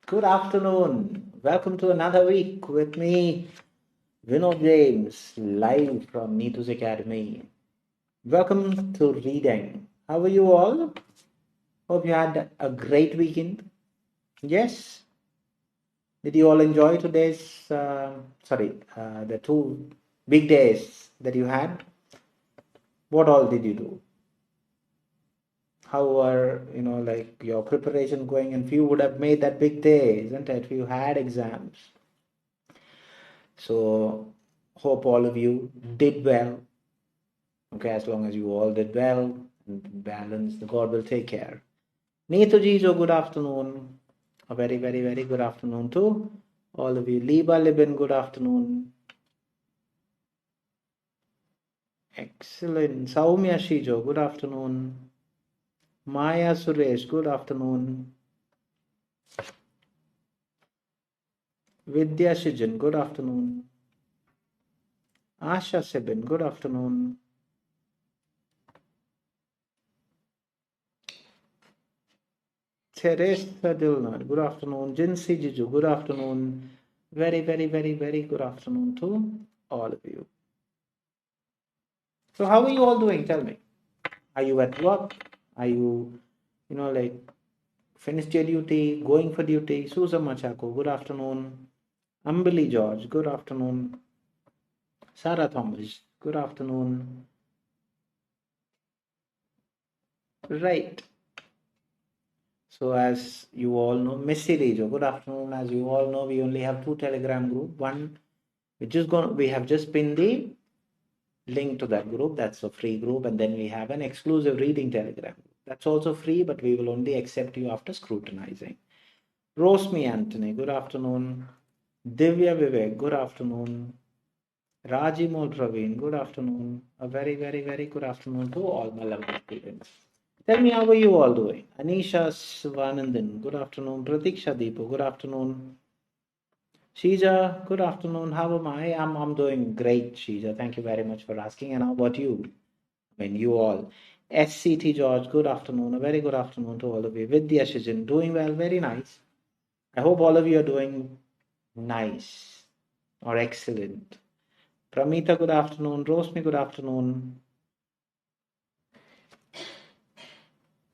Good afternoon. Welcome to another week with me, Vinod James, live from Neethu's Academy. Welcome to reading. How are you all? Hope you had a great weekend. Yes? Did you all enjoy today's, the two big days that you had? What all did you do? How are, your preparation going? And few would have made that big day, isn't it? Few had exams. So hope all of you did well. Okay, as long as you all did well and balanced, the God will take care. Neethu Jijo, good afternoon. A very, very, very good afternoon to all of you. Liba Libin, good afternoon. Excellent. Saumya Shijo, good afternoon. Maya Suresh, good afternoon. Vidya Shijan, good afternoon. Asha Sebin, good afternoon. Teresa Dilner, good afternoon. Jinsi Jiju, good afternoon. Very, very, very, very good afternoon to all of you. So, how are you all doing? Tell me. Are you at work? Are you, finished your duty, going for duty? Susan Machako, good afternoon. Ambili George, good afternoon. Sarah Thomas, good afternoon. Right. So, as you all know, Missy Rejo, good afternoon. As you all know, we only have two Telegram group. One, we have just pinned the link to that group. That's a free group. And then we have an exclusive reading Telegram group. That's also free, but we will only accept you after scrutinizing. Rosmi Anthony, good afternoon. Divya Vivek, good afternoon. Raji Mol Praveen, good afternoon. A very, very, very good afternoon to all my lovely students. Tell me, how are you all doing? Anisha Swanandan, good afternoon. Pratiksha Deepu, good afternoon. Sheija, good afternoon. How am I? I'm doing great, Sheija. Thank you very much for asking. And how about you? I mean, you all. SCT George, good afternoon. A very good afternoon to all of you. Vidya Shijin, doing well. Very nice. I hope all of you are doing nice or excellent. Pramita, good afternoon. Rosmi, good afternoon.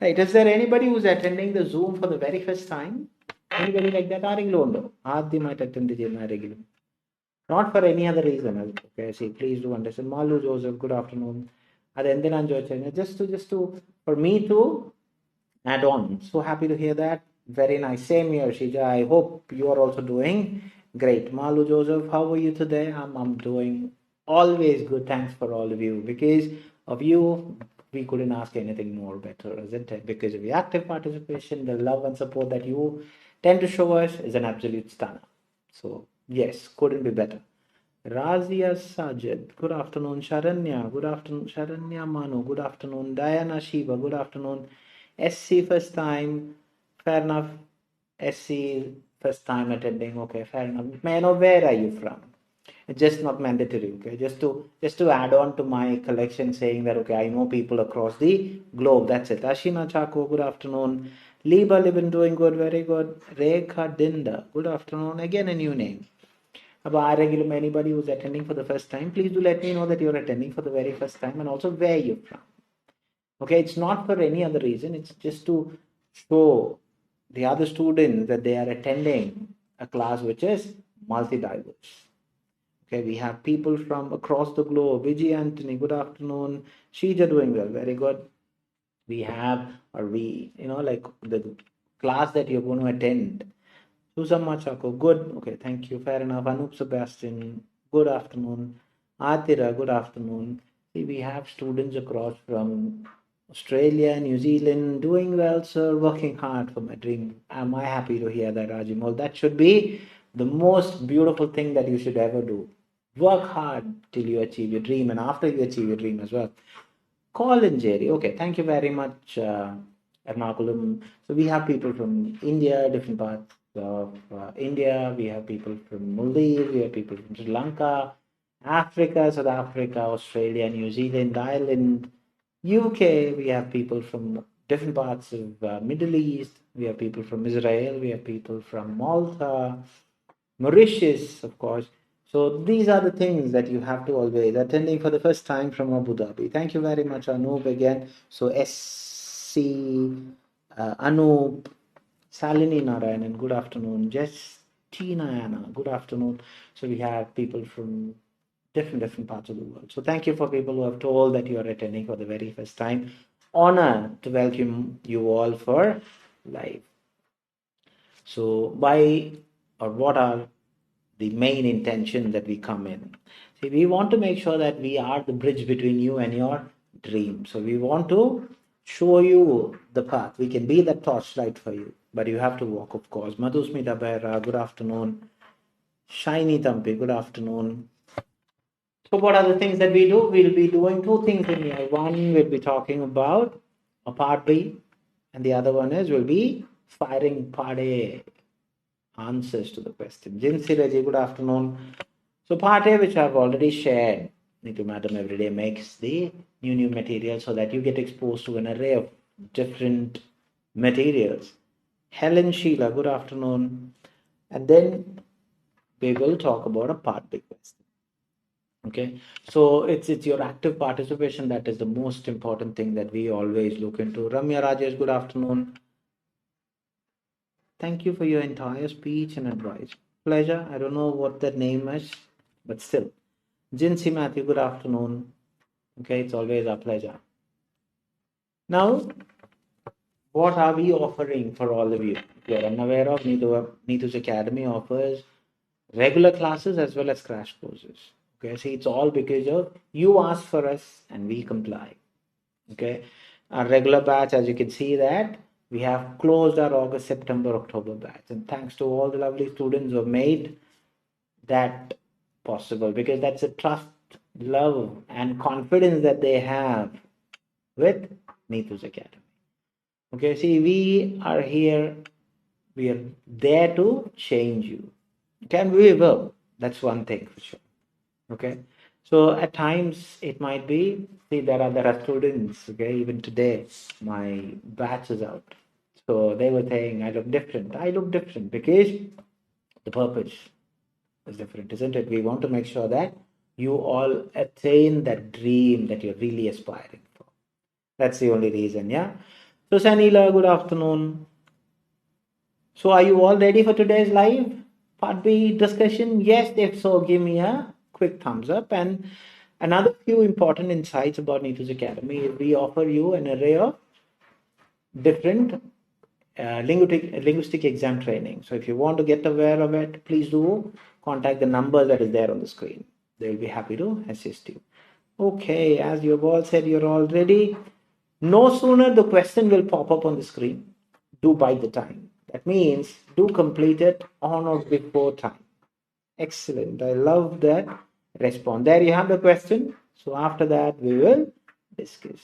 Right. Is there anybody who's attending the Zoom for the very first time? Anybody like that? ആരെങ്കിലും ആദ്യമായിട്ട് attend ചെയ്യുന്ന ആരെങ്കിലും? Not for any other reason. Okay, see, please do understand. Malu Joseph, good afternoon. അതെന്തിനാന്ന് ചോദിച്ചു കഴിഞ്ഞാൽ just to for me to add on. So happy to hear that. Very nice. Same here, Shija. I hope you are also doing great. Malu Joseph, how are you today? I'm doing always good. Thanks for all of you. Because of you, we couldn't ask anything more better, isn't it? Because of your active participation, the love and support that you tend to show us is an absolute stunner. So, yes, couldn't be better. Razia Sajid, good afternoon. Sharanya, good afternoon. Sharanya Manu, good afternoon. Diana Shiva, good afternoon. SC first time, fair enough. SC first time attending, okay, fair enough. May I know where are you from? It's just not mandatory, okay. Just to add on to my collection, saying that okay, I know people across the globe. That's it. Ashina Chako, good afternoon. Liba Libin doing good, very good. Rekha Dinda, good afternoon. Again a new name. About anybody who's attending for the first time, please do let me know that you're attending for the very first time and also where you're from. Okay, it's not for any other reason, it's just to show the other students that they are attending a class which is multi-diverse. Okay, we have people from across the globe. Vijay Anthony, good afternoon. Sheija doing well, very good. We have, or we, like the class that you're going to attend. Susan Machako, good. Okay, thank you. Fair enough. Anup Sebastian, good afternoon. Atira, good afternoon. See, we have students across from Australia, New Zealand, doing well, sir, working hard for my dream. Am I happy to hear that, Rajimol? That should be the most beautiful thing that you should ever do. Work hard till you achieve your dream and after you achieve your dream as well. Colin Jerry. Okay, thank you very much, Ernakulam. So we have people from India, different parts of India. We have people from Maldives. We have people from Sri Lanka, Africa, South Africa, Australia, New Zealand, Ireland, UK. We have people from different parts of Middle East, we have people from Israel, we have people from Malta, Mauritius, of course. So these are the things that you have to always attending for the first time from Abu Dhabi. Thank you very much, Anup, again. So SC, Anup, Salini Narayanan, good afternoon. Justina Anna, good afternoon. So we have people from different parts of the world. So thank you for people who have told that you are attending for the very first time. Honor to welcome you all for live. So why or what are the main intention that we come in? See, we want to make sure that we are the bridge between you and your dream. So we want to show you the path. We can be that torchlight for you, but you have to walk, of course. Madhusmita Behra, good afternoon. Shiny Tampi, good afternoon. So what are the things that we do? We'll be doing two things in here. One, we'll be talking about a part B, and the other one is we'll be firing part A answers to the question. Jinsi Raji, good afternoon. So part A, which I've already shared, Neethu Madam every day makes the new material so that you get exposed to an array of different materials. Helen Sheila, good afternoon. And then we will talk about a part B question. Okay, so it's your active participation that is the most important thing that we always look into. Ramya Rajesh, good afternoon. Thank you for your entire speech and advice. Pleasure. I don't know what that name is, but still. Jinsi Matthew, good afternoon. Okay, it's always a pleasure. Now, what are we offering for all of you? If you're unaware of, Neethu's Academy offers regular classes as well as crash courses. Okay, see, it's all because of you asked for us and we comply. Okay, our regular batch, as you can see that we have closed our August, September, October batch, and thanks to all the lovely students who have made that possible, because that's a trust, love, and confidence that they have with Neethu's Academy. Okay, see, we are here, we are there to change you. Can we will? That's one thing for sure. Okay, so at times it might be, see, there are students, okay, even today my batch is out, so they were saying I look different because the purpose is different, isn't it? We want to make sure that you all attain that dream that you're really aspiring for. That's the only reason. Yeah. So Sanila, good afternoon. So are you all ready for today's live part B discussion? Yes, if so, give me a quick thumbs up. And another few important insights about Neethu's Academy is we offer you an array of different linguistic exam training. So if you want to get aware of it, please do contact the number that is there on the screen. They will be happy to assist you. Okay, as you have all said, you're all ready. No sooner the question will pop up on the screen, do by the time. That means do complete it on or before time. Excellent. I love that response. There you have the question. So after that, we will discuss.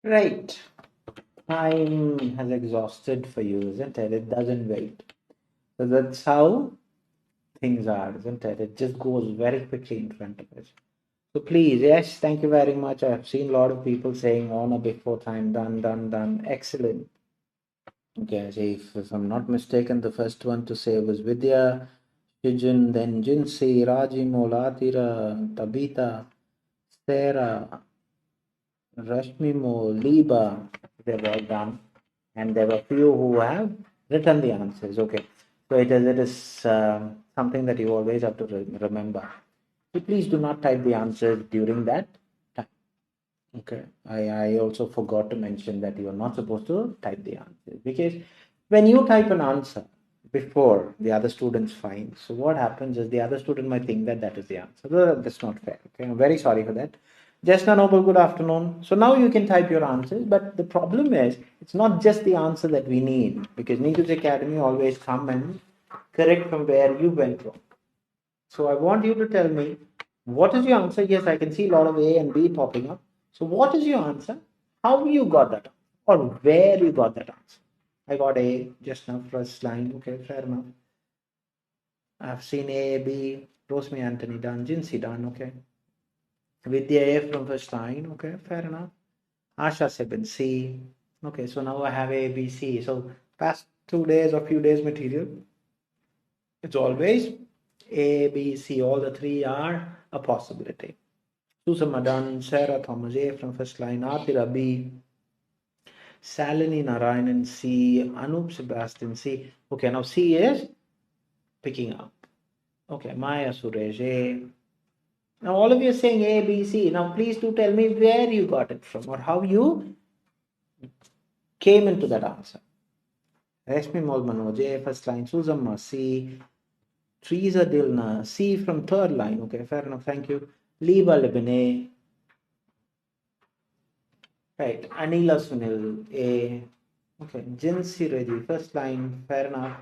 Right. Time has exhausted for you, isn't it? It doesn't wait. So that's how things are, isn't it? It just goes very quickly in front of us. So please, yes, thank you very much. I have seen a lot of people saying honor before time, done, done, done. Excellent. Okay, so if I'm not mistaken, the first one to say was Vidya, Shijin, then Jinsi, Rajimo, Latira, Tabitha, Sarah, Rashmimo, Liba, they've all done. And there were few who have written the answers. Okay, so it is something that you always have to remember. So please do not type the answers during that time. Okay, I also forgot to mention that you are not supposed to type the answers, because when you type an answer before the other students find, so what happens is the other student might think that that is the answer. Well, that's not fair. Okay, I'm very sorry for that. Just a noble good afternoon. So now you can type your answers, but the problem is it's not just the answer that we need, because Neethus Academy always come and correct from where you went wrong. So I want you to tell me, what is your answer? Yes, I can see a lot of A and B popping up. So what is your answer? How you got that answer? Or where you got that answer? I got A just now, first line. Okay, fair enough. I've seen A, B, Rosemary Anthony done, Jinsi done. Okay. Vidya A from first line. Okay, fair enough. Asha Seben C. Okay, so now I have A, B, C. So past 2 days or few days material, it's always A, B, C. All the three are a possibility. Susan Madan, Sarah Thomas A from first line, Atira B, Salini Narayanan C, Anup Sebastian C. Okay, now C is picking up. Okay, Maya Suresh A. Now all of you are saying A, B, C. Now please do tell me where you got it from or how you came into that answer. Rashmi Molmanoj A, first line, Susan C, Teresa Dilna C from third line. Okay, fair enough, thank you. Liba Lebene. Right, Anila Sunil A. Okay, Jinsi Reddy, first line, fair enough.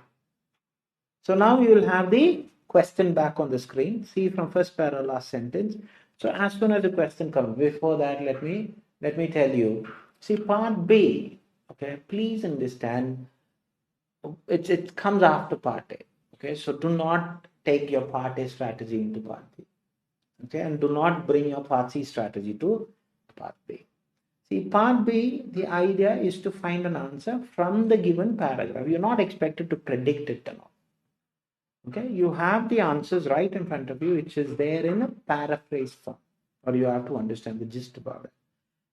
So now you will have the question back on the screen. See from first para last sentence. So as soon as the question comes, before that, let me tell you. See part B. Okay, please understand. It comes after part A. Okay, so do not take your part A strategy into part B. Okay, and do not bring your part C strategy to part B. See, part B, the idea is to find an answer from the given paragraph. You're not expected to predict it and all. Okay, you have the answers right in front of you, which is there in a paraphrase form, or you have to understand the gist about it.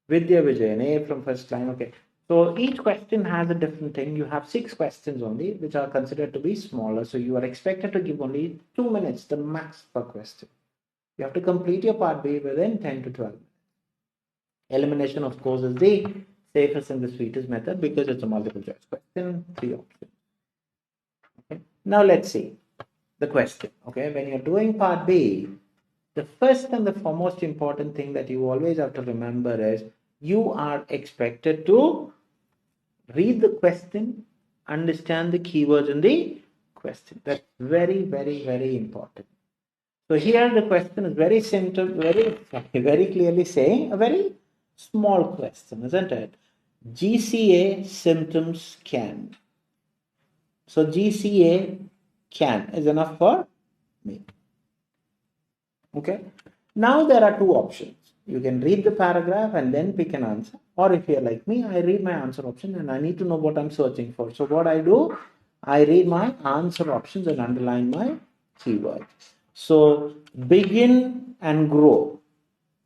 Vidya Vijayan, A from first line. Okay, so each question has a different thing. You have 6 questions only, which are considered to be smaller. So you are expected to give only 2 minutes, the max per question. You have to complete your part B within 10 to 12 minutes. Elimination, of course, is the safest and the sweetest method because it's a multiple choice question, 3 options. Okay. Now let's see the question. Okay, when you're doing part B, the first and the foremost important thing that you always have to remember is you are expected to read the question, understand the keywords in the question. That's very, very, very important. So here the question is very simple, very clearly saying a very small question, isn't it? GCA symptoms can. So GCA can is enough for me. Okay. Now there are 2 options. You can read the paragraph and then pick an answer. Or if you're like me, I read my answer option and I need to know what I'm searching for. So what I do, I read my answer options and underline my keywords. So begin and grow.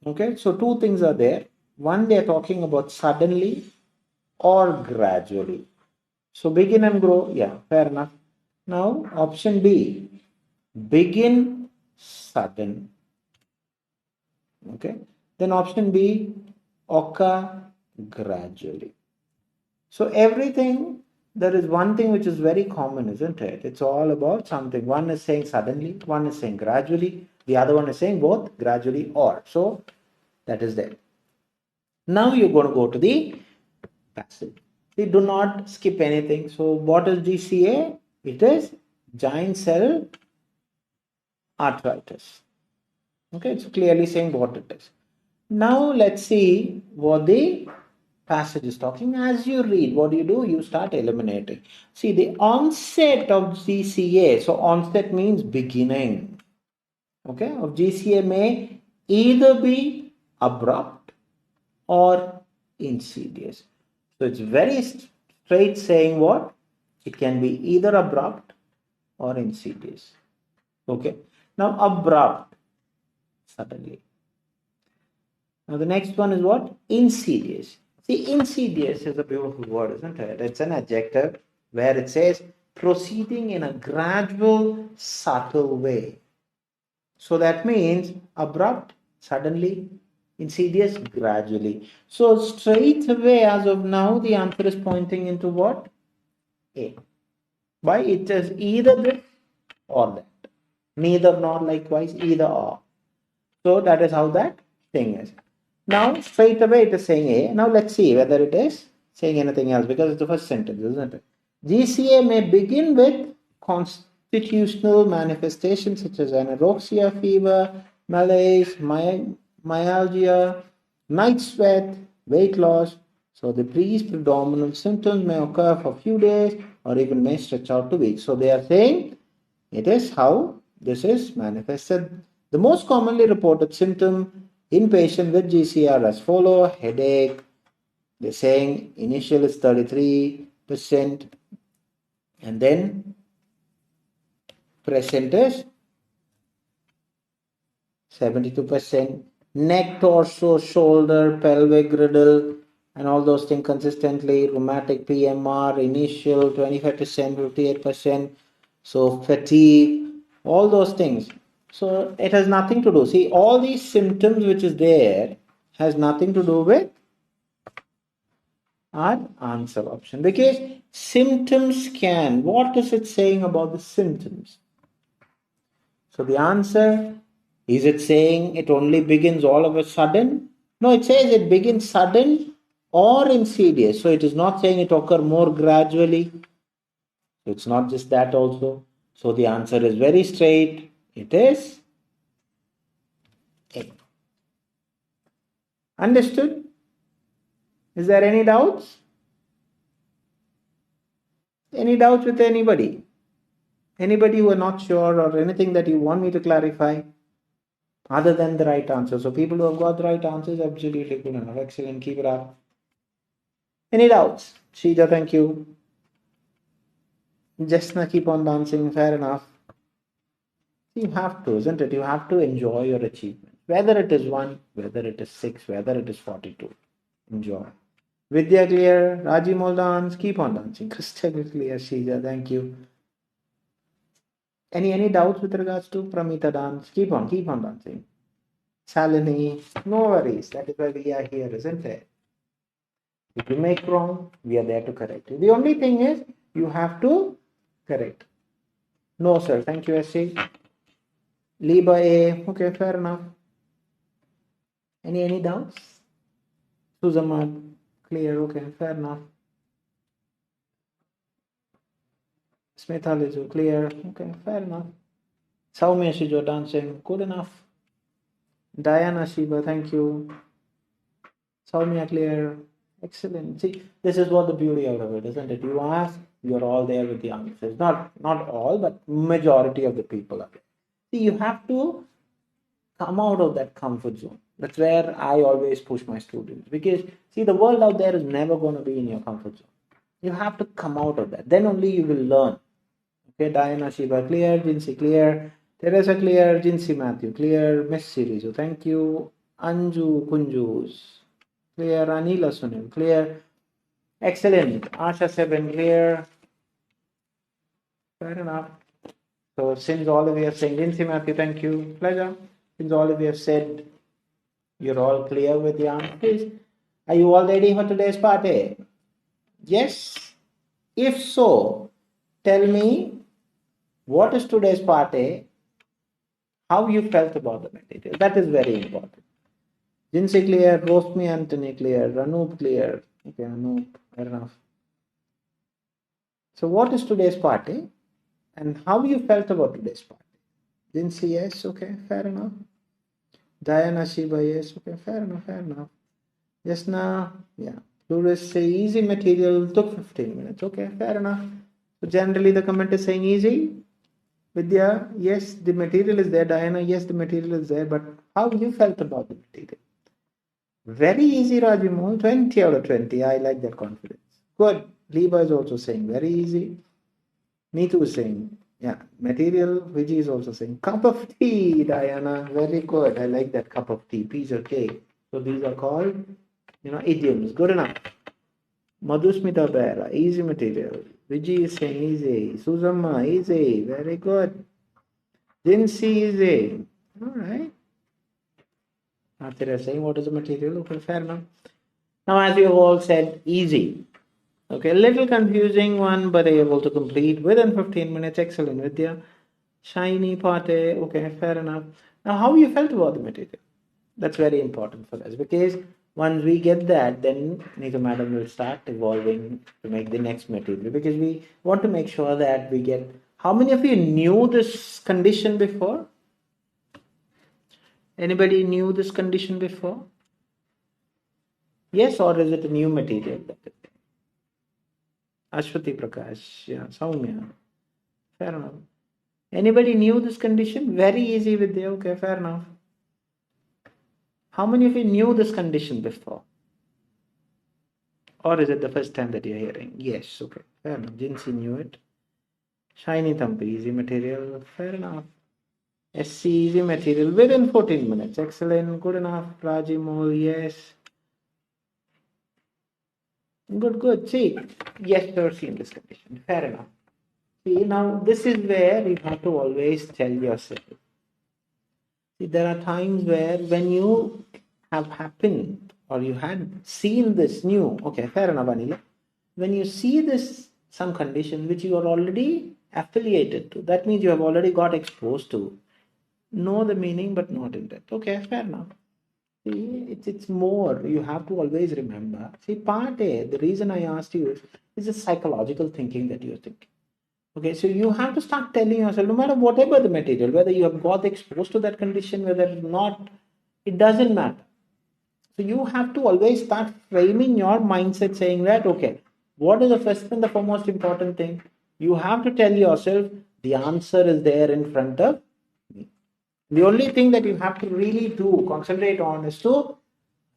Okay, so 2 things are there. One, they're talking about suddenly or gradually. So begin and grow, yeah, fair enough. Now, option B, begin sudden. Okay, then option B, occur gradually. So everything, there is one thing which is very common, isn't it? It's all about something. One is saying suddenly, one is saying gradually, the other one is saying both gradually or. So that is there. Now you're going to go to the passive. See, do not skip anything. So what is GCA? It is giant cell arthritis. Okay, it's clearly saying what it is. Now let's see what the passage is talking. As you read, what do? You start eliminating. See, the onset of GCA, so onset means beginning, okay, of GCA may either be abrupt or insidious. So it's very straight saying what? It can be either abrupt or insidious. Okay. Now abrupt, suddenly. Now the next one is what? Insidious. See, insidious is a beautiful word, isn't it? It's an adjective where it says proceeding in a gradual, subtle way. So that means abrupt, suddenly, insidious, gradually. So straight away, as of now, the answer is pointing into what? A. Why? It is either this or that. Neither nor likewise, either or. So that is how that thing is. Now, straight away it is saying A. Now let's see whether it is saying anything else because it's the first sentence, isn't it? GCA may begin with constitutional manifestations such as anorexia, fever, malaise, myalgia, night sweat, weight loss. So the predominant symptoms may occur for a few days or even may stretch out to weeks. So they are saying it is how this is manifested. The most commonly reported symptom in patients with GCR as follow: headache. They're saying initial is 33%, and then present is 72%. Neck, torso, shoulder, pelvic girdle, and all those things consistently. Rheumatic PMR, initial 25%, 58%. So fatigue, all those things. So it has nothing to do. See, all these symptoms which is there has nothing to do with our answer option. Because symptoms can, what is it saying about the symptoms? So the answer, is it saying it only begins all of a sudden? No, it says it begins sudden or insidious. So it is not saying it occur more gradually. So it's not just that also. So the answer is very straight. It is A. Understood? Is there any doubts? Any doubts with anybody? Anybody who are not sure or anything that you want me to clarify other than the right answer? So people who have got the right answers, absolutely good enough. Excellent. Keep it up. Any doubts? Sheeta, thank you. Just now keep on dancing. Fair enough. You have to, isn't it? You have to enjoy your achievement. Whether it is 1, whether it is 6, whether it is 42. Enjoy. Vidya clear. Raji Mol dance. Keep on dancing. Crystal clear. Sheeta, thank you. Any doubts with regards to Pramita dance? Keep on dancing. Shalini, no worries. That is why we are here, isn't it? If you make wrong, we are there to correct you. The only thing is you have to correct. No, sir. Thank you, SC. Liba A. Okay, fair enough. Any doubts? Suzamad, clear. Okay, fair enough. Smitha Lizu, clear. Okay, fair enough. Saumya Shijo dancing, good enough. Diana Shiba, thank you. Saumya clear. Excellent. See, this is what the beauty out of it, isn't it? You ask, you're all there with the answers. Not all, but majority of the people are there. See, you have to come out of that comfort zone. That's where I always push my students. Because, see, the world out there is never going to be in your comfort zone. You have to come out of that. Then only you will learn. Okay, Diana Shiva, clear. Jinsi, clear. Teresa, clear. Jinsi, Matthew, clear. Miss Sirizu, thank you. Anju, Kunjus, clear. Anila Sunil, clear. Excellent. Asha 7, clear. Fair enough. So since all of you have said, Jinsi, Matthew, thank you. Pleasure. Since all of you have said you're all clear with the answers, are you all ready for today's party? Yes? If so, tell me what is today's party, how you felt about the material. That is very important. Jinsi clear, Rosmi Anthony clear, Anup clear. Okay, Anup, fair enough. So what is today's party and how you felt about today's party? Jinsi, yes, okay, fair enough. Diana Shiba, yes, okay, fair enough. Yes, now, yeah. Tourists say easy material took 15 minutes. Okay, fair enough. So generally the comment is saying easy. Vidya, yes, the material is there. Diana, yes, the material is there. But how you felt about the material? Very easy, Rajimul. 20 out of 20. I like that confidence. Good. Liba is also saying very easy. Neethu is saying, yeah, material. Vijay is also saying cup of tea, Diana. Very good. I like that cup of tea. Piece of cake. So these are called, idioms. Good enough. Madhusmita Bera, easy material. Vijay is saying easy. Suzamma, easy. Very good. Jinsi, easy. All right. After saying what is the material, okay, fair enough. Now, as you have all said, easy. Okay, a little confusing one, but able to complete within 15 minutes. Excellent, Vidya. Shiny pate. Okay, fair enough. Now, how you felt about the material? That's very important for us because once we get that, then Neethu madam will start evolving to make the next material because we want to make sure that we get. How many of you knew this condition before? Anybody knew this condition before? Yes, or is it a new material? Ashwati Prakash, yeah, Soumya. Fair enough. Anybody knew this condition? Very easy with you. Okay, fair enough. How many of you knew this condition before? Or is it the first time that you're hearing? Yes, okay, fair enough. Jinsi knew it. Shiny Thampi, easy material. Fair enough. SC, easy material within 14 minutes. Excellent, good enough. Rajimol, yes. Good. See, yes, you're seeing this condition. Fair enough. See, now this is where you have to always tell yourself. See, there are times where when you have happened or you had seen this new, okay, fair enough, Anila. When you see this, some condition which you are already affiliated to, that means you have already got exposed to. Know the meaning, but not in depth. Okay, fair enough. See, it's more. You have to always remember. See, part A, the reason I asked you is a psychological thinking that you're thinking. Okay, so you have to start telling yourself, no matter whatever the material, whether you have got exposed to that condition, whether not, it doesn't matter. So you have to always start framing your mindset saying that, okay, what is the first and the foremost important thing? You have to tell yourself the answer is there in front of me. The only thing that you have to really do, concentrate on is to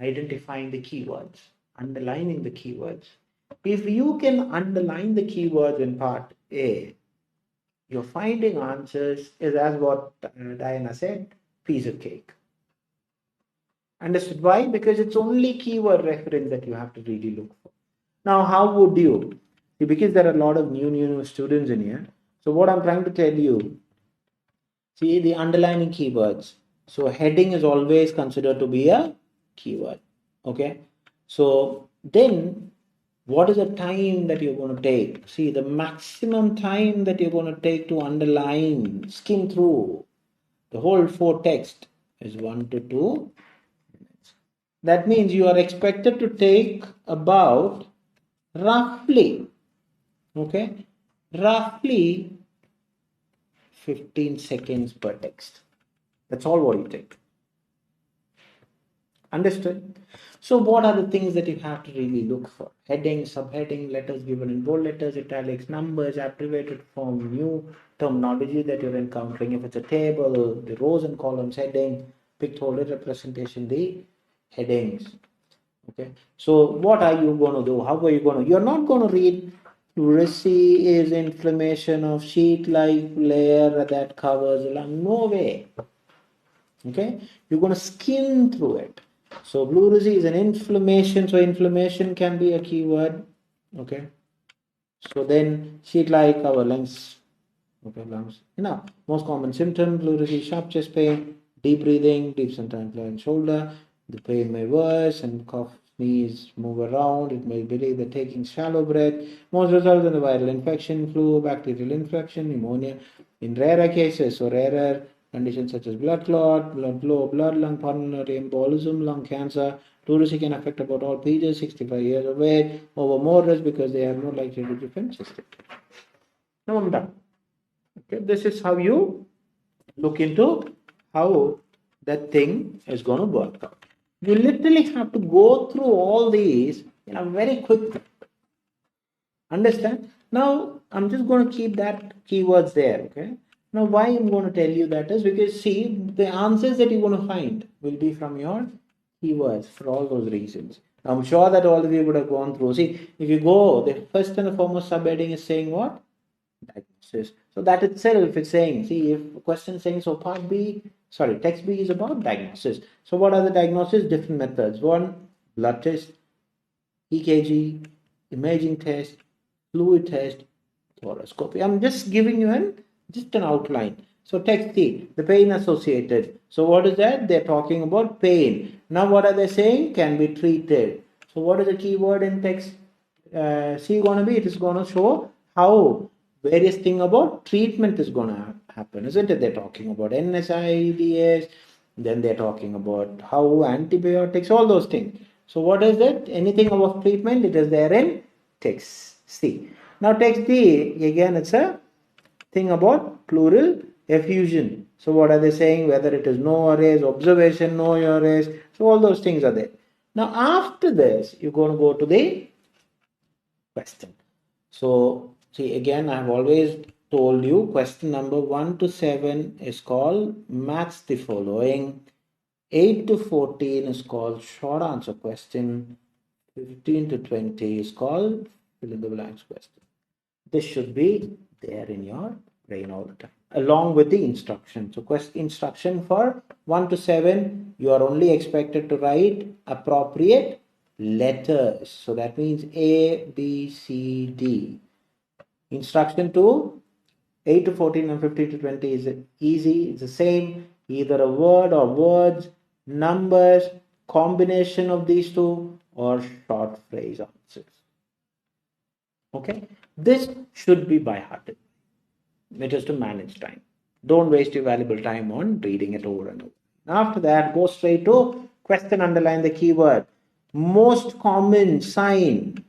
identifying the keywords, underlining the keywords. If you can underline the keywords in part A, your finding answers is as what Diana said, piece of cake. Understood why? Because it's only keyword reference that you have to really look for. Now, how would you? See, because there are a lot of new students in here. So what I'm trying to tell you, see the underlining keywords. So heading is always considered to be a keyword. Okay. So then what is the time that you're going to take? See, the maximum time that you're going to take to underline, skim through the whole 4 text is 1 to 2 minutes. That means you are expected to take about roughly 15 seconds per text. That's all what you take. Understood? So what are the things that you have to really look for? Heading, subheading, letters given in bold letters, italics, numbers, abbreviated form, new terminology that you're encountering. If it's a table, the rows and columns, heading, pictorial representation, the headings. Okay. So what are you going to do? How are you going to? You're not going to read pleurisy is inflammation of sheet-like layer that covers along. No way. Okay. You're going to skim through it. So pleurisy is an inflammation. So inflammation can be a keyword. Okay. So then sheet-like cover lungs. Okay, lungs. Now, most common symptom, pleurisy, sharp chest pain, deep breathing, deep sometimes low in shoulder. The pain may worsen and cough, sneeze, move around. It may be that taking shallow breath. Most result in the viral infection, flu, bacterial infection, pneumonia. In rarer cases, so rarer conditions such as blood clot, blood flow, blood lung, pulmonary embolism, lung cancer. Pleurisy can affect about all pages, 65 years of age, over more risk because they have no likelihood to defend system. Now I'm done. Okay, this is how you look into how that thing is going to work out. You literally have to go through all these very quick. Understand? Now, I'm just going to keep that keywords there, okay? Now, why I'm going to tell you that is because, see, the answers that you're going to find will be from your keywords for all those reasons. I'm sure that all of you would have gone through. See, if you go, the first and the foremost subheading is saying what? Diagnosis. So that itself is saying, see, if a question is saying, so text B is about diagnosis. So what are the diagnosis? Different methods. One, blood test, EKG, imaging test, fluid test, thoracoscopy. I'm just giving you just an outline. So text C, the pain associated. So what is that? They're talking about pain. Now what are they saying? Can be treated. So what is the keyword in text C going to be? It is going to show how various thing about treatment is going to happen, isn't it? They're talking about NSAIDs, then they're talking about how antibiotics, all those things. So what is it? Anything about treatment, it is there in text C. Now text D, again it's a thing about pleural effusion. So what are they saying? Whether it is no arrays, observation, no arrays. So all those things are there. Now after this, you're going to go to the question. So see, again, I've always told you question number 1 to 7 is called match the following. 8 to 14 is called short answer question. 15 to 20 is called fill in the blanks question. This should be there in your brain all the time, along with the instruction. So instruction for 1 to 7, you are only expected to write appropriate letters. So that means A, B, C, D. Instruction to 8 to 14 and 15 to 20 is easy. It's the same. Either a word or words, numbers, combination of these two, or short phrase answers. Okay. This should be by hearted. It is to manage time. Don't waste your valuable time on reading it over and over. After that, go straight to question, underline the keyword. Most common sign.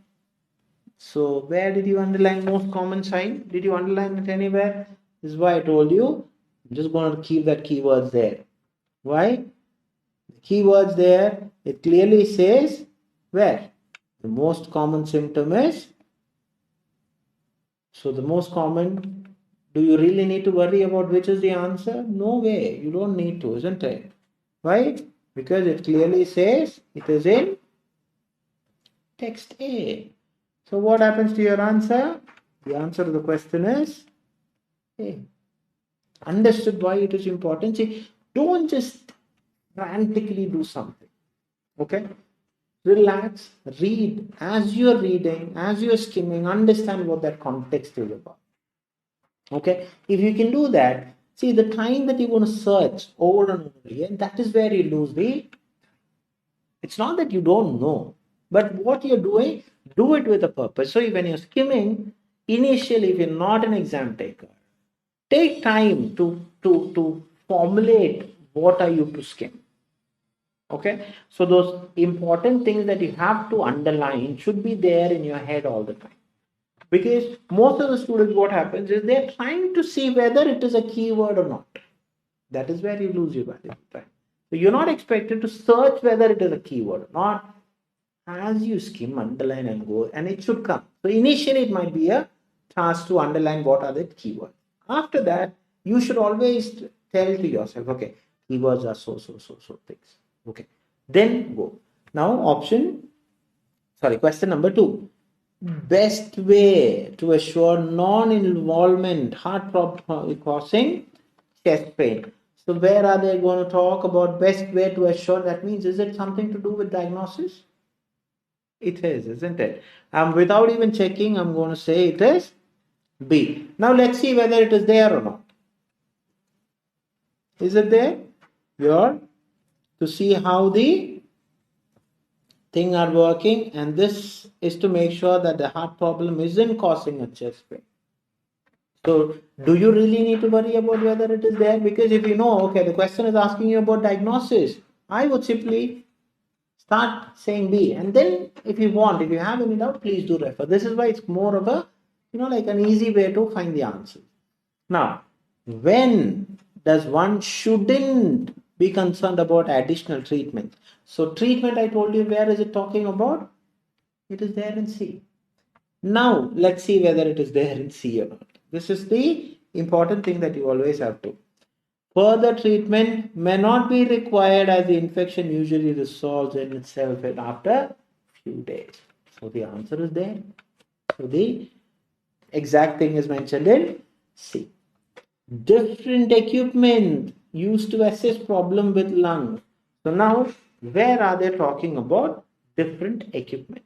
So where did you underline most common sign? Did you underline it anywhere? This is why I told you. I'm just going to keep that keywords there. Why? The keywords there, it clearly says where? The most common symptom is. So the most common, do you really need to worry about which is the answer? No way. You don't need to, isn't it? Why? Because it clearly says it is in text A. So what happens to your answer? The answer to the question is A. Understood why it is important? See, don't just frantically do something. Okay? Relax, read. As you're reading, as you're skimming, understand what that context is about. Okay? If you can do that, see the time that you're going to search over and over again, that is where you lose the. It's not that you don't know, but what you're doing, do it with a purpose. So when you're skimming, initially, if you're not an exam taker, take time to formulate what are you to skim. Okay, so those important things that you have to underline should be there in your head all the time. Because most of the students, what happens is they're trying to see whether it is a keyword or not. That is where you lose your valuable time. So you're not expected to search whether it is a keyword or not. As you skim, underline and go, and it should come. So initially it might be a task to underline what are the keywords. After that, you should always tell to yourself, okay, keywords are so things. Okay, then go. Now question number 2. Best way to assure non-involvement heart problem causing chest pain. So where are they going to talk about best way to assure? That means, is it something to do with diagnosis? It is, isn't it? Without even checking, I'm going to say it is B. Now let's see whether it is there or not. Is it there? Here to see how the thing are working, and this is to make sure that the heart problem isn't causing a chest pain. So do you really need to worry about whether it is there? Because if you know, okay, the question is asking you about diagnosis, I would simply start saying B, and then if you have any doubt, please do refer. This is why it's more of a, like an easy way to find the answer. Now, when does one shouldn't be concerned about additional treatment? So treatment, I told you, where is it talking about? It is there in C. Now, let's see whether it is there in C or not. This is the important thing that you always have to. Further treatment may not be required as the infection usually resolves in itself and after few days. So the answer is there. So the exact thing is mentioned in C. Different equipment used to assess problem with lungs. So now, where are they talking about different equipment?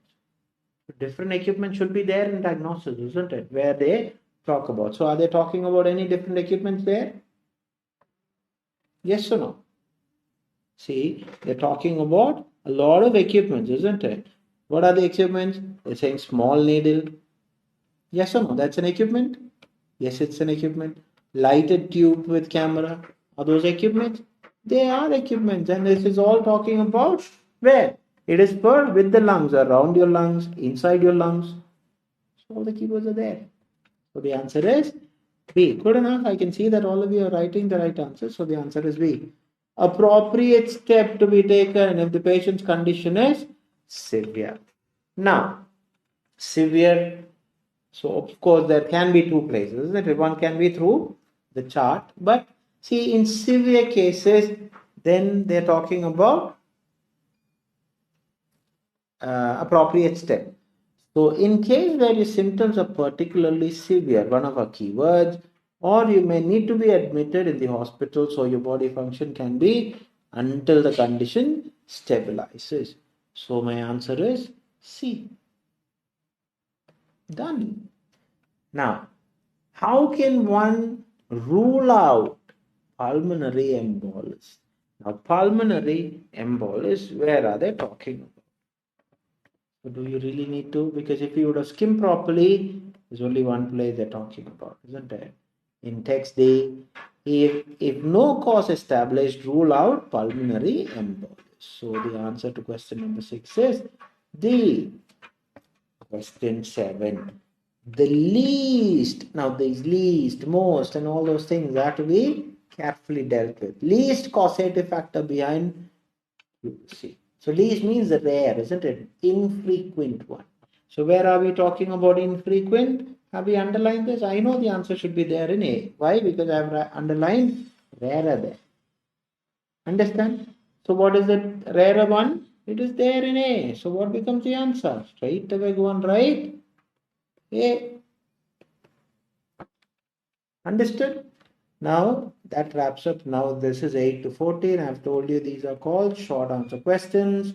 Different equipment should be there in diagnosis, isn't it? Where they talk about. So are they talking about any different equipment there? Yes or no? See, they're talking about a lot of equipment, isn't it? What are the equipments? They're saying small needle. Yes or no? That's an equipment? Yes, it's an equipment. Lighted tube with camera. Are those equipments? They are equipments. And this is all talking about where? It is for with the lungs, around your lungs, inside your lungs. So all the keywords are there. So the answer is B. Good enough. I can see that all of you are writing the right answer. So the answer is B. Appropriate step to be taken if the patient's condition is severe. Now, severe. So of course there can be two places, isn't it? One can be through the chart, but see in severe cases, then they're talking about appropriate step. So in case where your symptoms are particularly severe, one of our keywords, or you may need to be admitted in the hospital so your body function can be until the condition stabilizes. So my answer is C. Done. Now, how can one rule out pulmonary embolus? Now, pulmonary embolus, where are they talking about? So do you really need to? Because if you would have skimmed properly, there's only one place they're talking about, isn't there? In text D, if no cause established, rule out pulmonary embolus. So the answer to question number 6 is D. Question 7. The least, now these least, most, and all those things have to be carefully dealt with. Least causative factor behind see. So least means the rare, isn't it? Infrequent one. So where are we talking about infrequent? Have we underlined this? I know the answer should be there in A. Why? Because I have underlined rarer there. Understand? So what is the rarer one? It is there in A. So what becomes the answer? Straight away go on right. A. Understood? Now that wraps up. Now this is 8 to 14. I've told you these are called short answer questions.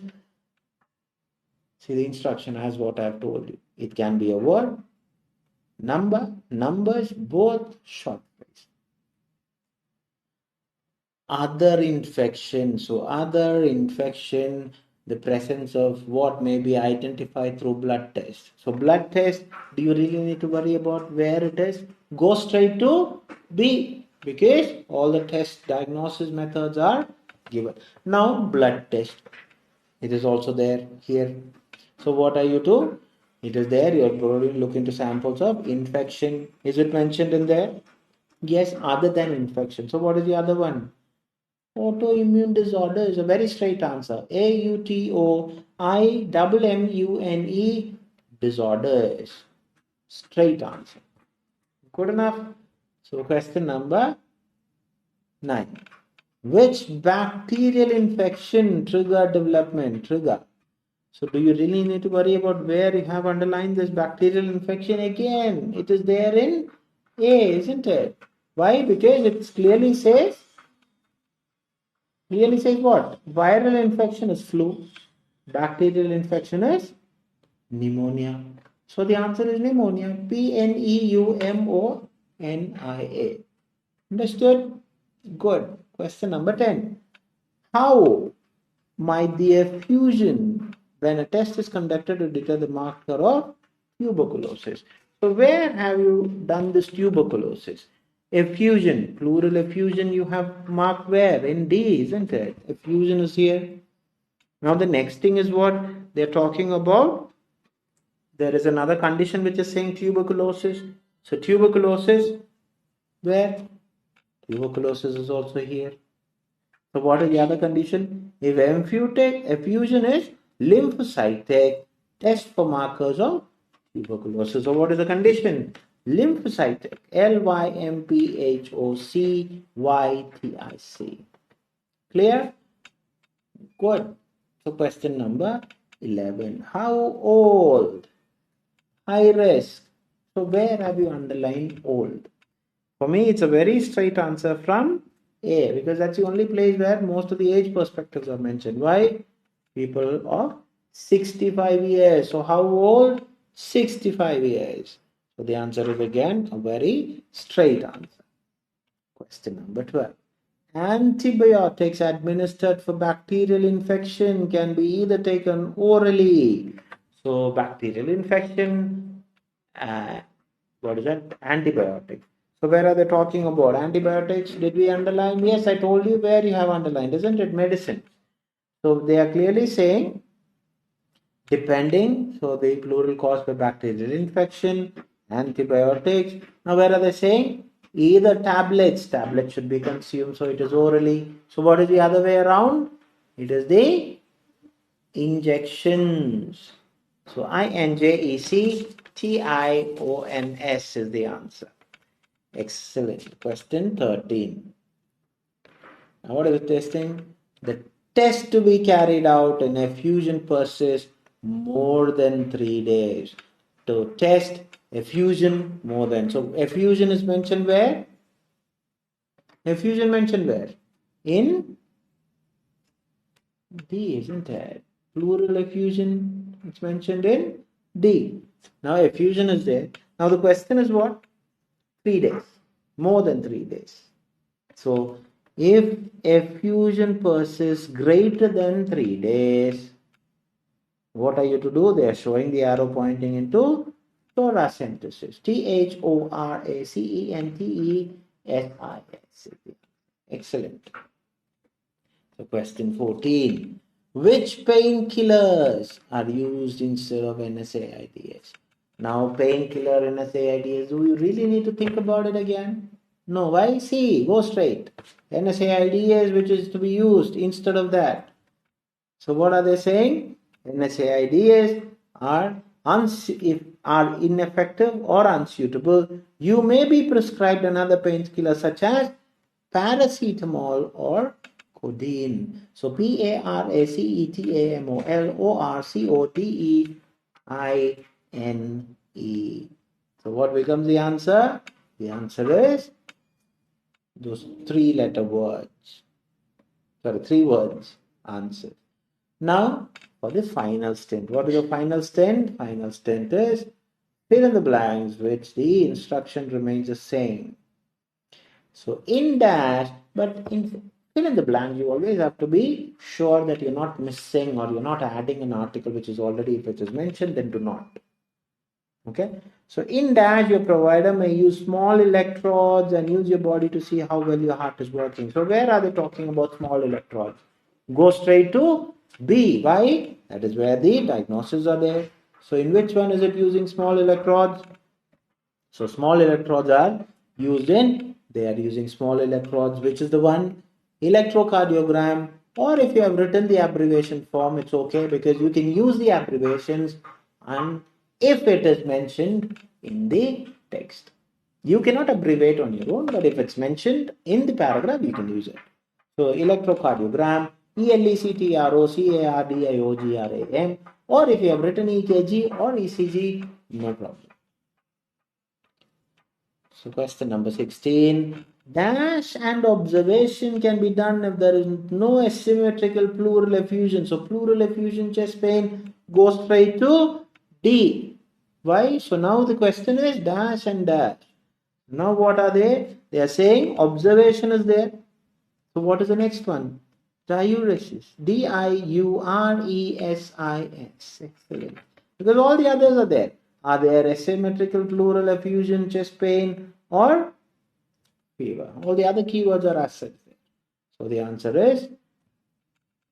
See the instruction as what I've told you. It can be a word, number, numbers, both short phrase. Other infection. So other infection, the presence of what may be identified through blood test. So blood test, do you really need to worry about where it is? Go straight to B because all the test diagnosis methods are given. Now blood test. It is also there here. So what are you to? It is there. You are probably looking to samples of infection. Is it mentioned in there? Yes, other than infection. So what is the other one? Autoimmune disorder is a very straight answer. AUTOIMMUNE disorders. Straight answer. Good enough. So question number 9. Which bacterial infection trigger development? Trigger. So do you really need to worry about where you have underlined this bacterial infection again? It is there in A, isn't it? Why? Because it clearly says what? Viral infection is flu. Bacterial infection is pneumonia. So the answer is pneumonia. PNEUMONIA. Understood? Good. Question number 10. How might the effusion when a test is conducted to detect the marker of tuberculosis? So where have you done this tuberculosis? Effusion, plural effusion you have marked where? In D, isn't it? Effusion is here. Now the next thing is what they're talking about. There is another condition which is saying tuberculosis. So tuberculosis, where? Tuberculosis is also here. So what is the other condition? If effusion is lymphocytic test for markers of tuberculosis. So what is the condition? Lymphocytic. Lymphocytic. Clear? Good. So question number 11. How old? High risk. So where have you underlined old? For me, it's a very straight answer from A, because that's the only place where most of the age perspectives are mentioned. Why? People of 65 years. So how old? 65 years. So the answer is again a very straight answer. Question number 12. Antibiotics administered for bacterial infection can be either taken orally. So bacterial infection, what is that? Antibiotics. So where are they talking about? Antibiotics, did we underline? Yes, I told you where you have underlined, isn't it? Medicine. So they are clearly saying depending, so the plural caused by bacterial infection, antibiotics. Now where are they saying? Either tablets should be consumed, so it is orally. So what is the other way around? It is the injections. So injections is the answer. Excellent. Question 13. Now what is the testing? The test to be carried out in effusion persists more than 3 days. To test effusion more than. So effusion is mentioned where? Effusion mentioned where? In D, isn't it? Plural effusion, it's mentioned in D. Now effusion is there. Now the question is what? 3 days. More than 3 days. So if effusion persists greater than 3 days, what are you to do? They are showing the arrow pointing into thoracentesis. Thoracentesis. Excellent. So question 14. Which painkillers are used instead of NSAIDs? Now painkiller NSAIDs, do you really need to think about it again? No, why? See, go straight. NSAIDs which is to be used instead of that. So what are they saying? NSAIDs are ineffective or unsuitable. You may be prescribed another painkiller such as paracetamol or codeine. So paracetamolorcodeine. So what becomes the answer? The answer is those 3 words. Sorry, 3 words answer. Now for the final stint. What is the final stint? Final stint is fill in the blanks which the instruction remains the same. So in dash, but in fill in the blank, you always have to be sure that you're not missing or you're not adding an article which is already, if it is mentioned, then do not. Okay. So in dash, your provider may use small electrodes and use your body to see how well your heart is working. So where are they talking about small electrodes? Go straight to B. Why? That is where the diagnoses are there. So in which one is it using small electrodes? So small electrodes are used in, they are using small electrodes, which is the one? Electrocardiogram, or if you have written the abbreviation form, it's okay because you can use the abbreviations and if it is mentioned in the text. You cannot abbreviate on your own, but if it's mentioned in the paragraph, you can use it. So electrocardiogram, ELECTROCARDIOGRAM, or if you have written EKG or ECG, no problem. So question number 16. Dash and observation can be done if there is no asymmetrical pleural effusion. So pleural effusion chest pain goes straight to D. Why? So now the question is dash and dash. Now what are they? They are saying observation is there. So what is the next one? Diuresis. DIURESIS. Excellent. Because all the others are there. Are there asymmetrical pleural effusion, chest pain, or fever? All the other keywords are assets there. So the answer is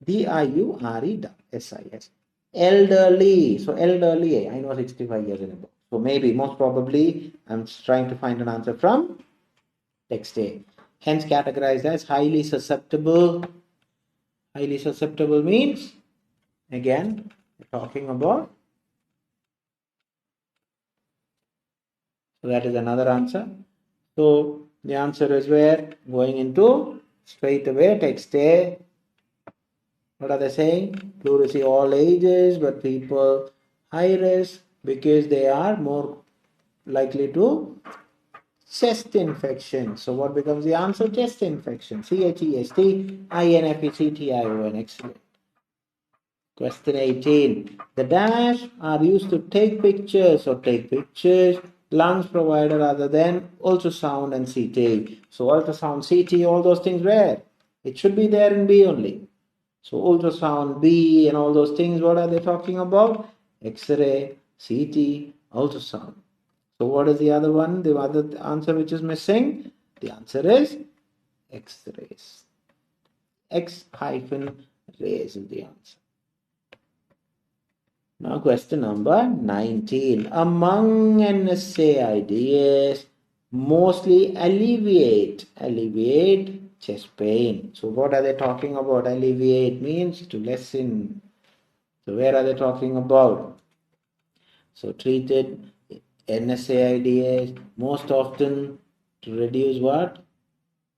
DIURESIS. Elderly. So elderly, I know 65 years and above. So maybe, most probably, I'm trying to find an answer from text A. Hence categorized as highly susceptible. Highly susceptible means, again, we're talking about So that is another answer. So the answer is where? Going into straight away text A. What are they saying? Pleurisy all ages, but people high risk because they are more likely to chest infection. So what becomes the answer? Chest infection. CHEST-INFECTION. Excellent. Question 18. The dash are used to take pictures lungs provided other than ultrasound and CT. So ultrasound, CT, all those things where? It should be there in B only. So ultrasound, B and all those things, what are they talking about? X-ray, CT, ultrasound. So what is the other one? The other answer which is missing? The answer is X-rays. X-rays is the answer. Now question number 19. Among NSA ideas, mostly alleviate chest pain. So what are they talking about? Alleviate means to lessen. So where are they talking about? So treated NSA ideas most often to reduce what?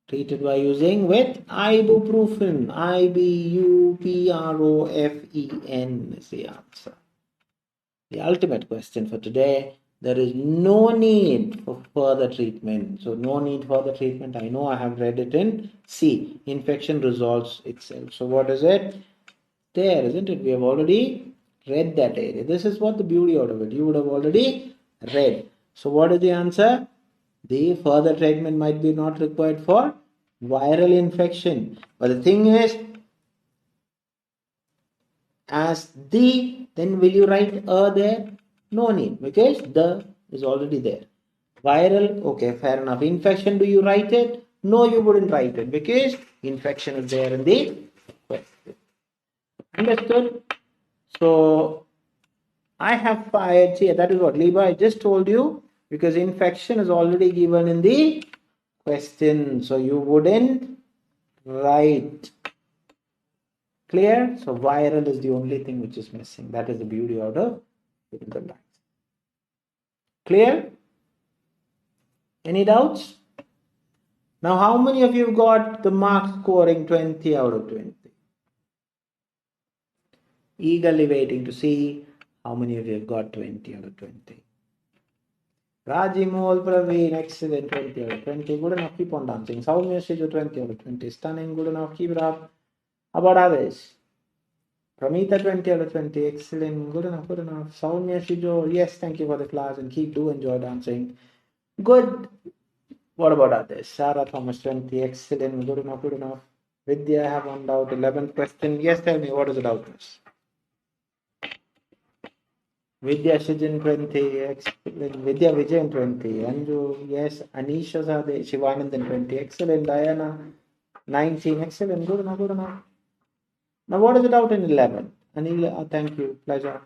Treated by using with ibuprofen. IBUPROFEN is the answer. The ultimate question for today, there is no need for further treatment. So no need for the treatment. I know I have read it in C. Infection resolves itself. So what is it? There, isn't it? We have already read that area. This is what the beauty out of it. You would have already read. So what is the answer? The further treatment might be not required for viral infection. But the thing is, as the, then will you write a there? No need, because the is already there. Viral, okay, fair enough. Infection, do you write it? No, you wouldn't write it because infection is there in the question. Understood? So I have fired, see, that is what Liba I just told you, because infection is already given in the question, so you wouldn't write. Clear? So viral is the only thing which is missing. That is the beauty out of the lines. Clear? Any doubts? Now, how many of you got the mark scoring 20 out of 20? Eagerly waiting to see how many of you have got 20 out of 20. Rajimol Praveen, excellent, 20 out of 20. Good enough, keep on dancing. Soumya Shiju, 20 out of 20. Stunning, good enough, keep it up. How about others? Pramita, 20 out of 20. Excellent, good enough, good enough. Soumya Shiju, yes, thank you for the class and do enjoy dancing. Good. What about others? Sarah Thomas, 20. Excellent, good enough, good enough. Vidya, I have one doubt. 11th question. Yes, tell me, what is the doubt? Vidya Shijan 20, excellent. Vidya Vijayan 20, Anju, yes. Anisha Sade, Shivanandan 20, excellent. Diana 19, excellent. Good enough, good enough. Now, what is the doubt in 11? Anil, thank you, pleasure.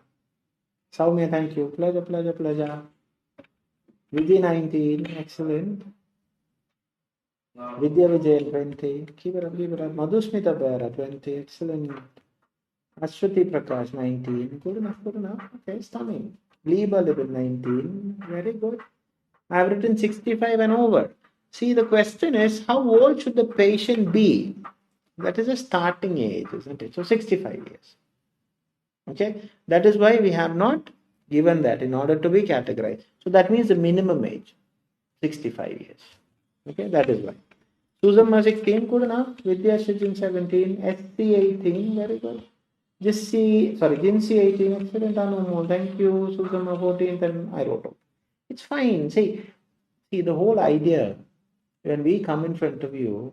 Soumya, thank you, pleasure, pleasure, pleasure. Vidya 19, excellent. Vidya Vijayan 20, keep it up, keep it up. Madhusmita Bera 20, excellent. Ashwati Prakash 19, good enough, good enough. Okay, stunning. Liba Libel 19, very good. I have written 65 and over. See, the question is, how old should the patient be? That is a starting age, isn't it? So 65 years. Okay, that is why we have not given that in order to be categorized. So that means the minimum age, 65 years. Okay, that is why. Susan 16, good enough. Vidya Shijin 17, SC 18, very good. Jinsi 18, excellent. Anumo, thank you. Susan 14, then I wrote up. It's fine. See, the whole idea when we come in front of you,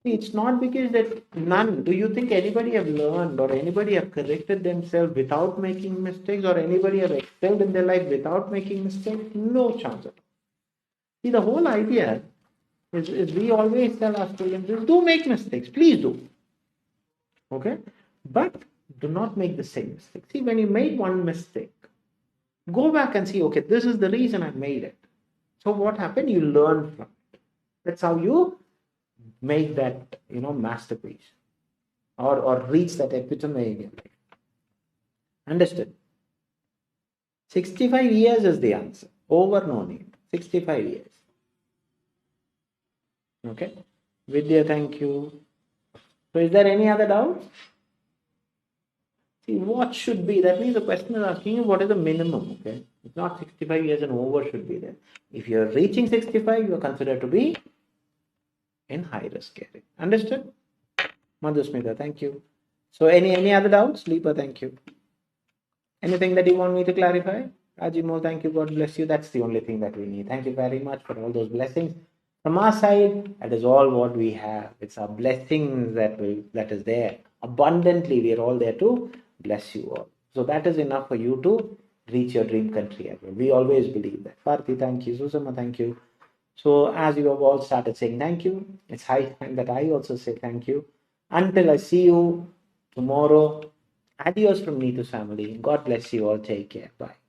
it's not because that none. Do you think anybody have learned or anybody have corrected themselves without making mistakes or anybody have excelled in their life without making mistakes? No chance at all. See, the whole idea is we always tell our students, do make mistakes. Please do. Okay? But do not make the same mistake. See, when you made one mistake, go back and see, okay, this is the reason I made it. So what happened? You learn from it. That's how you make that, masterpiece or reach that epitome in your life. Understood? 65 years is the answer. Over no need. 65 years. Okay. Vidya, thank you. So is there any other doubt? See, what should be? That means the question is asking you what is the minimum, okay? It's not 65 years and over should be there. If you're reaching 65, you are considered to be in high risk area. Understood? Madhusmita, thank you. So any other doubts? Leepa, thank you. Anything that you want me to clarify? Ajimo, thank you. God bless you. That's the only thing that we need. Thank you very much for all those blessings. From our side, that is all what we have. It's our blessings that is there. Abundantly, we are all there to bless you all. So that is enough for you to reach your dream country as well. We always believe that. Parthi, thank you. Susama, thank you. So as you have all started saying thank you, it's high time that I also say thank you. Until I see you tomorrow, adios from Neethus family. God bless you all. Take care. Bye.